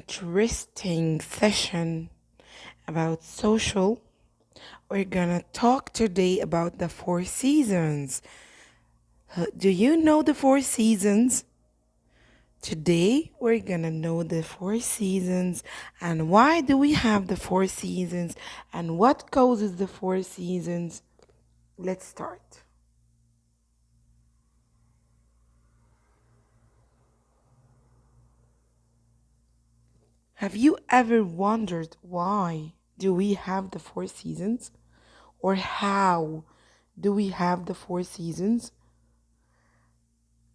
interesting session about social. We're gonna talk today about the four seasons. Do you know the four seasons? Today we're gonna know the four seasons and why do we have the four seasons and what causes the four seasons. Let's start. Have you ever wondered why do we have the four seasons? Or how do we have the four seasons?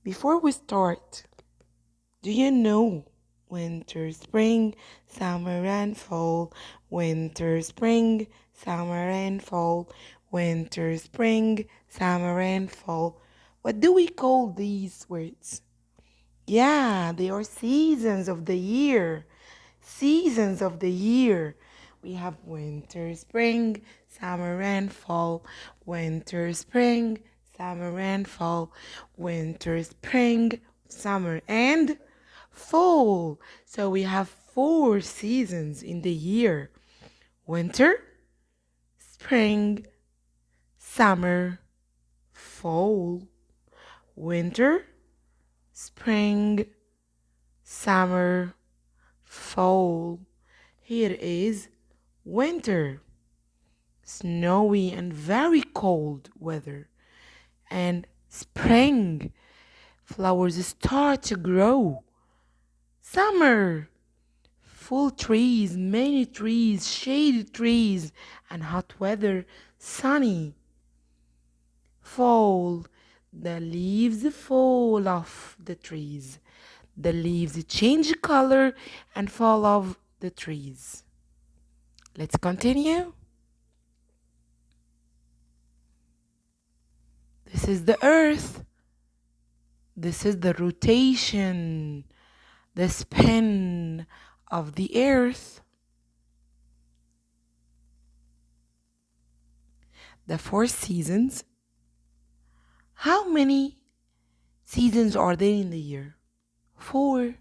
Before we start, do you know winter, spring, summer, and fall? Winter, spring, summer, and fall. Winter, spring, summer, and fall. What do we call these words? Yeah, they are seasons of the year. Seasons of the year. We have winter, spring, summer, and fall. Winter, spring, summer, and fall. Winter, spring, summer, and fall. So we have four seasons in the year: winter, spring, summer, fall. Winter, spring, summer, fall. Here is winter, snowy and very cold weather. And spring, flowers start to grow. Summer, full trees, many trees, shady trees, and hot weather, sunny. Fall, the leaves fall off the trees. The leaves change color and fall off the trees. Let's continue. This is the earth. This is the rotation, the spin of the earth. The four seasons. How many seasons are there in the year? Four.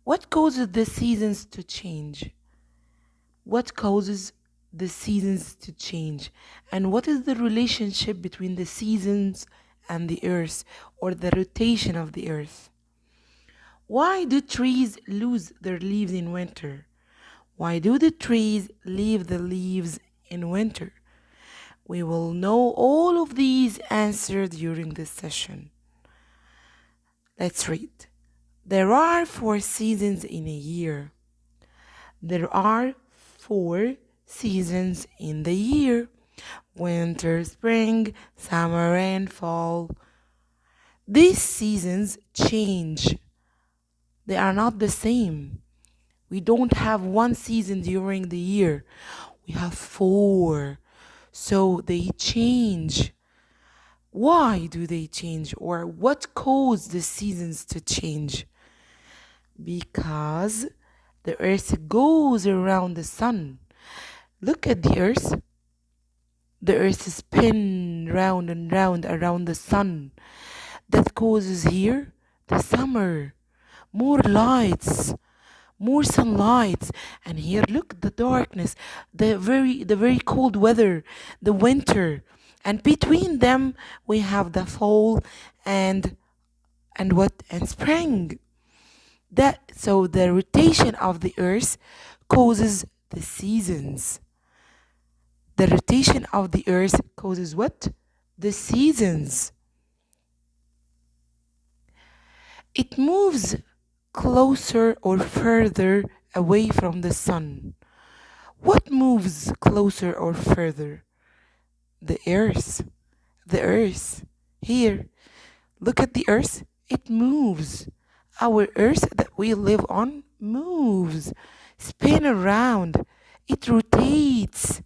What causes the seasons to change? What causes the seasons to change? And what is the relationship between the seasons and the earth, or the rotation of the earth? Why do trees lose their leaves in winter? Why do the trees leave the leaves in winter? We will know all of these answers during this session. Let's read. There are four seasons in a year. There are four seasons in the year: winter, spring, summer, and fall. These seasons change. They are not the same. We don't have one season during the year. We have four. So they change. Why do they change? Or what caused the seasons to change? Because the earth goes around the sun. Look at the earth. The earth spins round and round around the sun. That causes here the summer. More lights, more sunlight. And here look the darkness, the very cold weather, the winter. And between them we have the fall and spring. So the rotation of the earth causes the seasons. The rotation of the earth causes what? The seasons. It moves closer or further away from the sun. What moves closer or further? The earth. The earth. Here, look at the earth. It moves. Our earth that we live on moves, spin around. It rotates.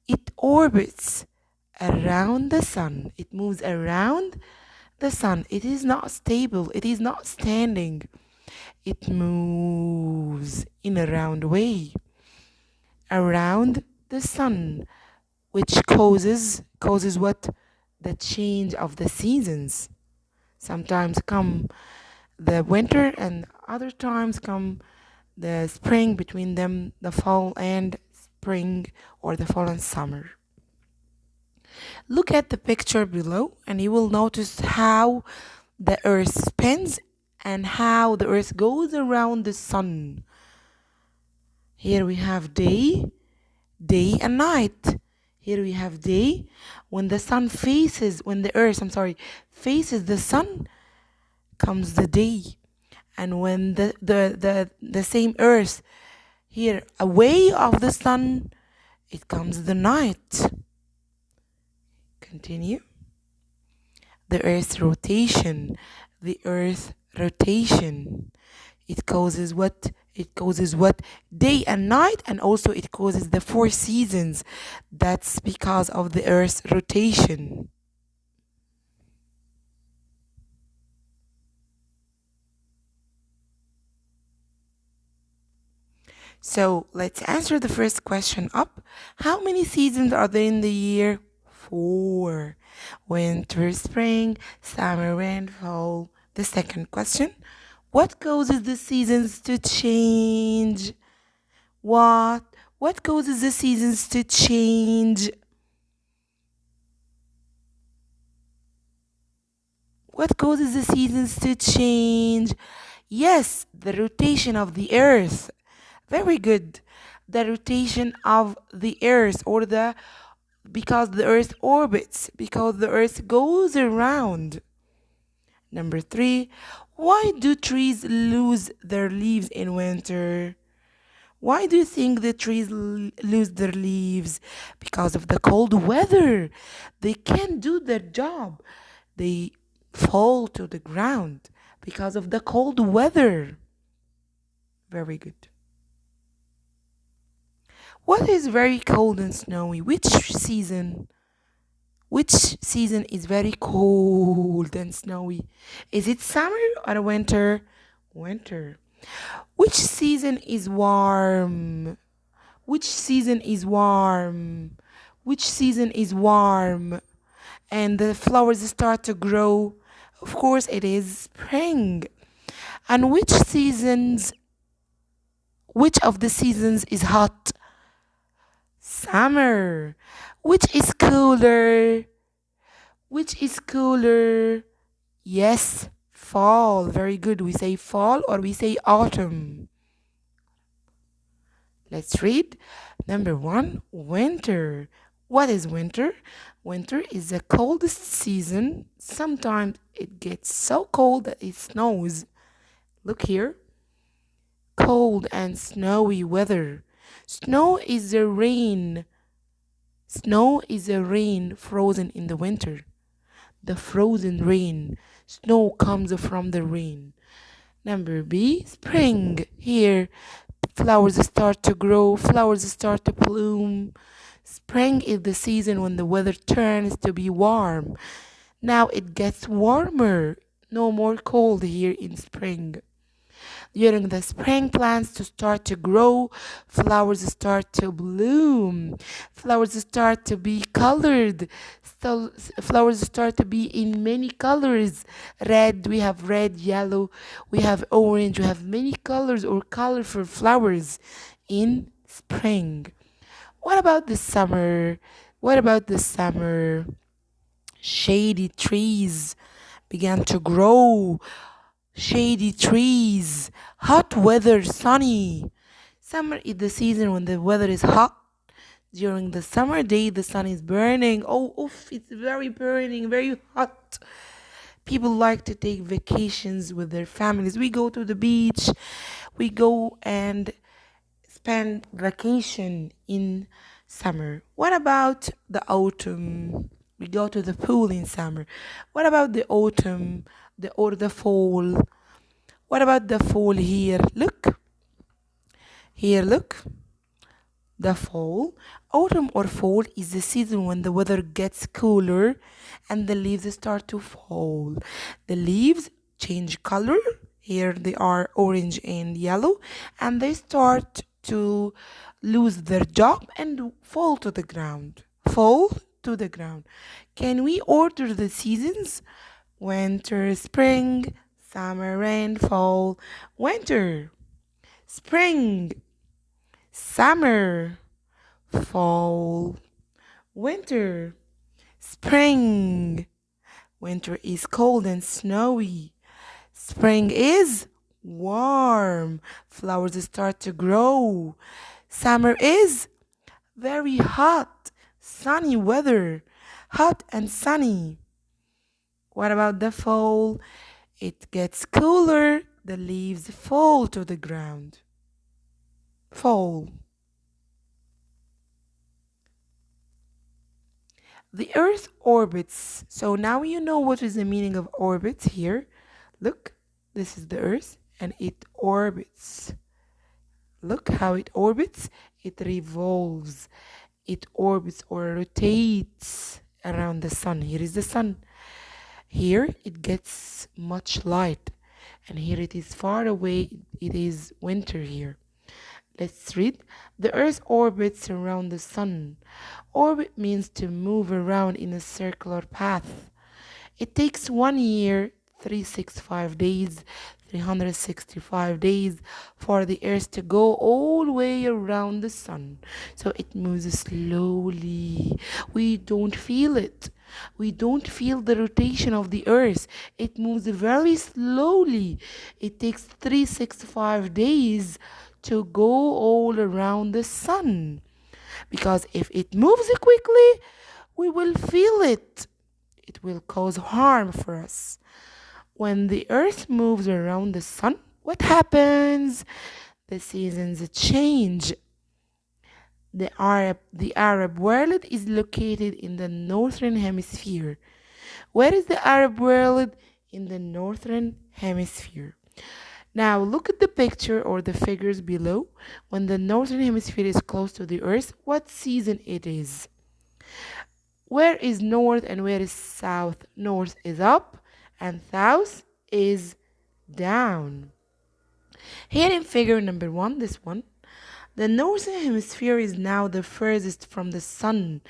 It orbits around the sun. It moves around the sun. It is not stable. It is not standing. It moves in a round way around the sun, which causes what? The change of the seasons. Sometimes come the winter and other times come the spring between them, the fall and spring, or the fall and summer. Look at the picture below and you will notice how the earth spins and how the earth goes around the sun. Here we have day and night. Here we have day. When the sun faces, when the earth, I'm sorry, faces the sun, comes the day. And when the same earth here away of the sun, it comes the night. Continue. The earth's rotation. The earth rotation. It causes what? It causes what? Day and night, and also it causes the four seasons. That's because of the earth's rotation. So let's answer the first question up. How many seasons are there in the year? Four. Winter, spring, summer, and fall. The second question. What causes the seasons to change? What? What causes the seasons to change? What causes the seasons to change? Yes, the rotation of the earth. Very good. The rotation of the earth, or the because the earth orbits, because the earth goes around. Number three, why do trees lose their leaves in winter? Why do you think the trees lose their leaves? Because of the cold weather. They can't do their job. They fall to the ground because of the cold weather. Very good. What is very cold and snowy? Which season? Which season is very cold and snowy? Is it summer or winter? Winter. Which season is warm? Which season is warm? Which season is warm? And the flowers start to grow. Of course, it is spring. And which of the seasons is hot? Summer. Which is cooler? Which is cooler? Yes, fall. Very good. We say fall or we say autumn. Let's read. Number one, winter. What is winter? Winter is the coldest season. Sometimes it gets so cold that it snows. Look here. Cold and snowy weather. Snow is the rain. Snow is the rain frozen in the winter. The frozen rain. Snow comes from the rain. Number B, spring. Here, flowers start to grow, flowers start to bloom. Spring is the season when the weather turns to be warm. Now it gets warmer. No more cold here in spring. During the spring, plants to start to grow, flowers start to bloom, flowers start to be colored. So flowers start to be in many colors. Red, we have red, yellow, we have orange, we have many colors or colorful flowers in spring. What about the summer? What about the summer? Shady trees began to grow. Shady trees, hot weather, sunny. Summer is the season when the weather is hot. During the summer day, the sun is burning. Oh, oof, it's very burning, very hot. People like to take vacations with their families. We go to the beach, we go and spend vacation in summer. What about the autumn? We go to the pool in summer. What about the autumn, the fall? What about the fall here? Look. Here, look. The fall. Autumn or fall is the season when the weather gets cooler and the leaves start to fall. The leaves change color. Here they are orange and yellow, and they start to lose their job and fall to the ground. Fall to the ground. Can we order the seasons? Winter, spring, summer, and fall. Winter. Spring, summer, fall, winter, spring. Winter is cold and snowy. Spring is warm. Flowers start to grow. Summer is very hot, sunny weather. Hot and sunny. What about the fall? It gets cooler. The leaves fall to the ground. Fall. The Earth orbits. So now you know what is the meaning of orbits here. Look, this is the Earth and it orbits. Look how it orbits. It revolves. It orbits or rotates around the sun. Here is the sun. Here it gets much light. And here it is far away. It is winter here. Let's read. The Earth orbits around the sun. Orbit means to move around in a circular path. It takes 1 year, 365 days, 365 days for the Earth to go all the way around the sun. So it moves slowly. We don't feel it. We don't feel the rotation of the Earth. It moves very slowly. It takes 365 days to go all around the sun. Because if it moves quickly, we will feel it. It will cause harm for us. When the earth moves around the sun, what happens? The seasons change. The Arab world is located in the northern hemisphere. Where is the Arab world? In the northern hemisphere. Now look at the picture or the figures below. When the northern hemisphere is close to the earth, what season it is? Where is north and where is south? North is up and south is down. Here in figure number 1, this one, the northern hemisphere is now the furthest from the sun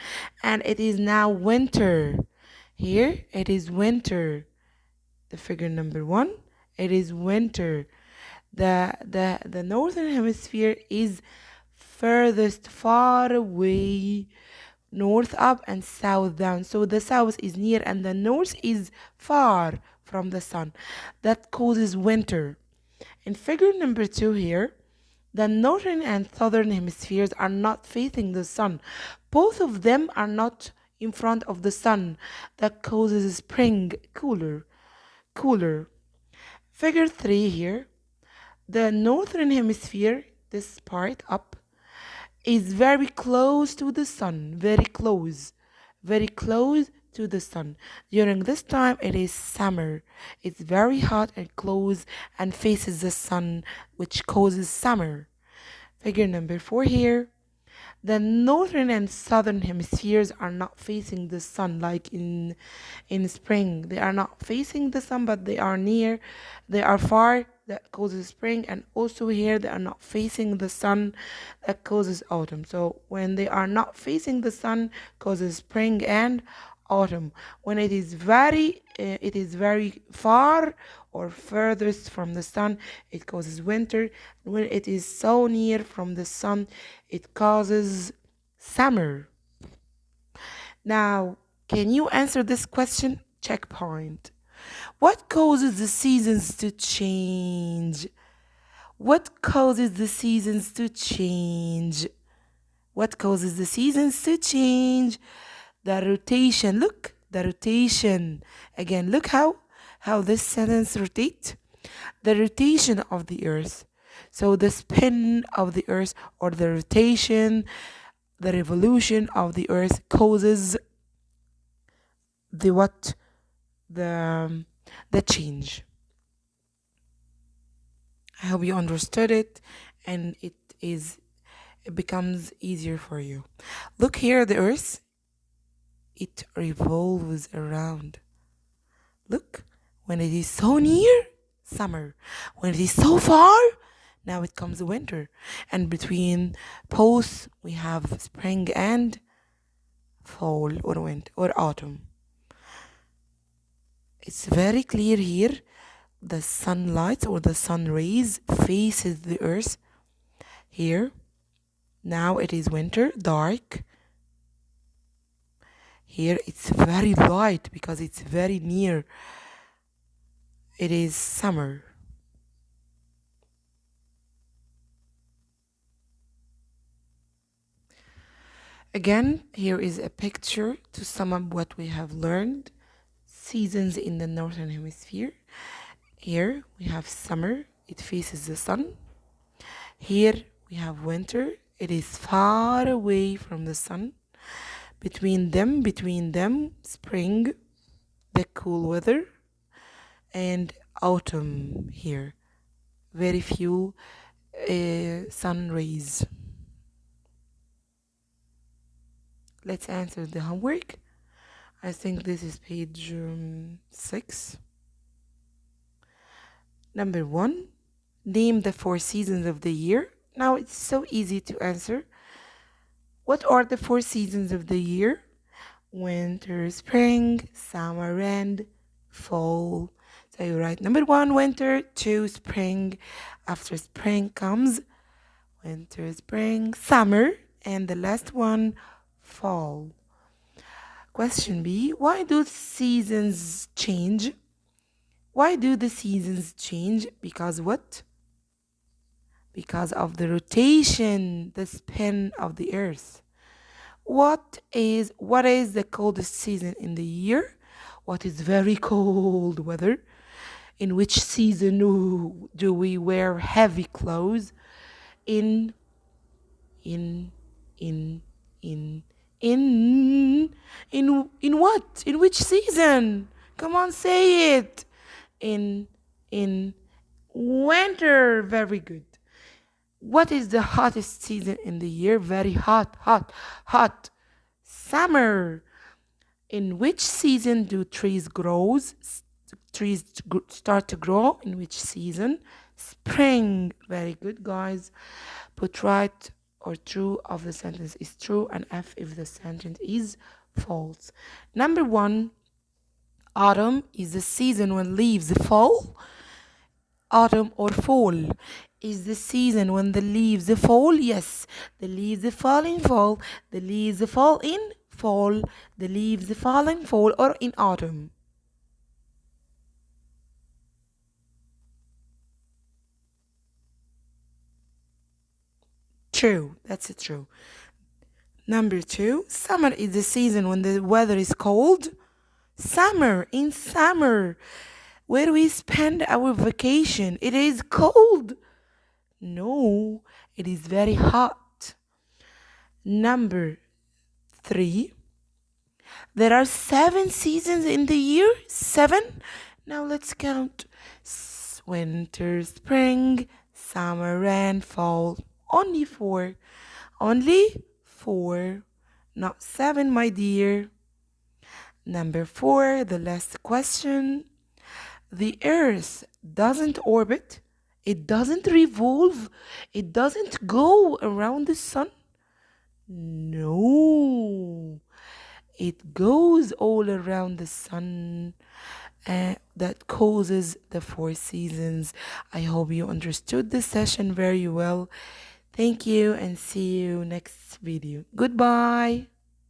and it is now winter. Here it is winter. The figure number 1, it is winter. The northern hemisphere is furthest far away, north up and south down. So the south is near and the north is far from the sun. That causes winter. In figure number 2 here, the northern and southern hemispheres are not facing the sun. Both of them are not in front of the sun. That causes spring, cooler. Figure 3 here, the northern hemisphere, this part up, is very close to the sun, very close to the sun. During this time, it is summer. It's very hot and close and faces the sun, which causes summer. Figure number 4 here. The northern and southern hemispheres are not facing the sun like in spring. They are not facing the sun, but they are near. They are far. That causes spring, and also here they are not facing the sun. That causes autumn. So when they are not facing the sun, causes spring and autumn. When it is very far or furthest from the sun, it causes winter. When it is so near from the sun, it causes summer. Now, can you answer this question? Checkpoint. What causes the seasons to change? What causes the seasons to change? What causes the seasons to change? The rotation. Look, the rotation. Again, look how this sentence rotates. The rotation of the earth. So the spin of the earth or the rotation, the revolution of the earth causes the what? The change. I hope you understood it and it becomes easier for you. Look here, the earth, it revolves around. Look, when it is so near, summer. When it is so far, now it comes winter. And between poles, we have spring and fall or winter or autumn. It's very clear here. The sunlight or the sun rays faces the earth Here, now it is winter, dark. Here it's very light because it's very near. It is summer. Again, here is a picture to sum up what we have learned. Seasons in the northern hemisphere. Here we have summer, it faces the sun. Here we have winter, it is far away from the sun. Between them, spring, the cool weather, and autumn here. Very few sun rays. Let's answer the homework. I think this is page 6. Number 1, name the 4 seasons of the year. Now it's so easy to answer. What are the 4 seasons of the year? Winter, spring, summer, and fall. So you write number 1, winter, 2, spring. After spring comes winter, spring, summer, and the last one, fall. Question B, why do seasons change? Why do the seasons change? Because what? Because of the rotation, the spin of the earth. What is the coldest season in the year? What is very cold weather? In which season do we wear heavy clothes? In in in in in what? In which season? Come on, say it. In winter. Very good. What is the hottest season in the year? Very hot, hot, hot. Summer. In which season do trees grows? Trees start to grow. In which season? Spring. Very good, guys. Put right or true of the sentence is true and F if the sentence is false. Number 1, autumn is the season when leaves fall. Autumn or fall is the season when the leaves fall. Yes, the leaves fall in fall. The leaves fall in fall. The leaves fall in fall or in autumn. True, that's true. Number 2, summer is the season when the weather is cold. Summer, in summer, where we spend our vacation, it is cold. No, it is very hot. Number 3, there are 7 seasons in the year. 7. Now let's count. Winter, spring, summer, and fall. Only 4. Only 4. Not 7, my dear. Number 4, the last question. The earth doesn't orbit, it doesn't revolve, it doesn't go around the sun. No, it goes all around the sun. That causes the 4 seasons. I hope you understood this session very well. Thank you and see you next video. Goodbye.